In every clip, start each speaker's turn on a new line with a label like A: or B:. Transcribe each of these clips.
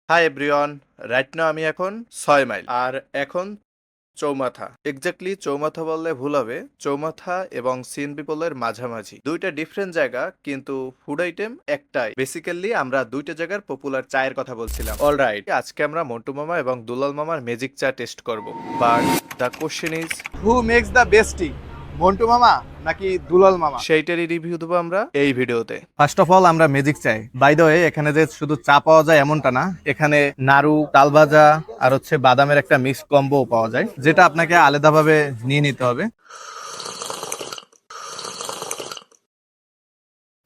A: Hi everyone, right now আমি এখন 6 mile আর এখন চৌমাথা। এক্স্যাক্টলি চৌমাথা বললে ভুল হবে, চৌমাথা এবং সিএনবি পোলের মাঝামাঝি। দুইটা ডিফারেন্ট জায়গা কিন্তু ফুড আইটেম একটাই। বেসিক্যালি আমরা দুইটা জায়গার পপুলার চায়ের কথা বলছিলাম। অলরাইট, আজকে আমরা মন্টু মামা এবং দুলাল মামার ম্যাজিক চা টেস্ট করব। But the question is,
B: who makes the best tea, Montu মামা নাকি দুলাল মামা?
A: সেইটারই রিভিউ দেবো আমরা এই ভিডিওতে।
B: ফার্স্ট অফ অল আমরা ম্যাজিক চাই। বাই দ্য ওয়ে, এখানে যে শুধু চা পাওয়া যায় এমনটা না, এখানে নাড়ু, তালভাজা আর বাদামের একটা মিক্স কম্বো পাওয়া যায়, যেটা আপনাকে আলাদাভাবে নিয়ে নিতে হবে।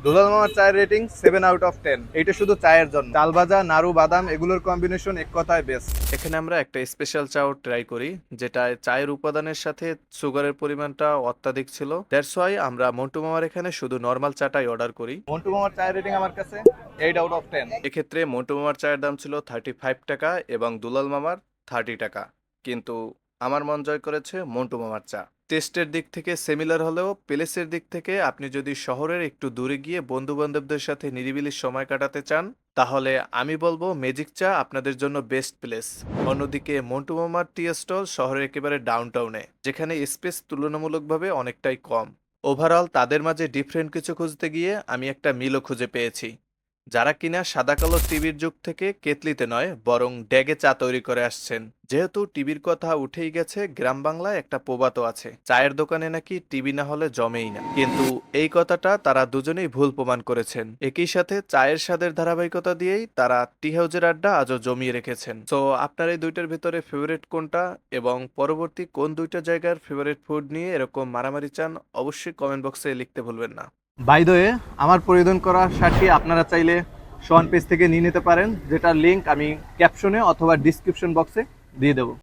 B: দুলাল মামার চায়ের রেটিং 7/10। এইটা শুধু চায়ের জন্য। তালভাজা, নাড়ু, বাদাম এগুলোর কম্বিনেশন এক কথায় বেস্ট।
A: এখানে আমরা একটা স্পেশাল চাও ট্রাই করি, যেটা চায়ের উপাদানের সাথে সুগারের পরিমাণটা অত্যাধিক ছিল। দ্যাটস ওয়াই আমরা মন্টু মামার এখানে শুধু নর্মাল চাটাই অর্ডার করি।
B: মন্টু মামার চায়ের রেটিং আমার কাছে 8/10।
A: এক্ষেত্রে মন্টু মামার চায়ের দাম ছিল 35 টাকা এবং দুলাল মামার 30 টাকা, কিন্তু আমার মন জয় করেছে মন্টু মামার চা। টেস্টের দিক থেকে সিমিলার হলেও প্লেসের দিক থেকে আপনি যদি শহরের একটু দূরে গিয়ে বন্ধু বান্ধবদের সাথে নিরিবিলি সময় কাটাতে চান, তাহলে আমি বলবো ম্যাজিক চা আপনাদের জন্য বেস্ট প্লেস। অন্যদিকে মন্টু মামার টি স্টল শহরের একেবারে ডাউনটাউনে, যেখানে স্পেস তুলনামূলকভাবে অনেকটাই কম। ওভারঅল তাদের মাঝে ডিফারেন্ট কিছু খুঁজতে গিয়ে আমি একটা মিলও খুঁজে পেয়েছি। যারা কিনা সাদা কালো টিভির যুগ থেকে কেতলিতে নয় বরং ড্যাগে চা তৈরি করে আসছেন। যেহেতু টিভির কথা উঠেই গেছে, গ্রাম বাংলায় একটা প্রবাদও আছে, চায়ের দোকানে নাকি টিভি না হলে জমেই না। কিন্তু এই কথাটা তারা দুজনেই ভুল প্রমাণ করেছেন। একই সাথে চায়ের স্বাদের ধারাবাহিকতা দিয়েই তারা টি হাউজের আড্ডা আজও জমিয়ে রেখেছেন। তো আপনার এই দুইটার ভিতরে ফেভারিট কোনটা এবং পরবর্তী কোন দুইটা জায়গার ফেভারিট ফুড নিয়ে এরকম মারামারি চান, অবশ্যই কমেন্ট বক্সে লিখতে ভুলবেন না।
B: বাই দ্য ওয়ে, আমার পরিধান করা শার্টটি আপনারা চাইলে শোয়ান পেজ থেকে নিয়ে নিতে পারেন, যেটার লিংক আমি ক্যাপশনে অথবা ডিসক্রিপশন বক্সে দিয়ে দেবো।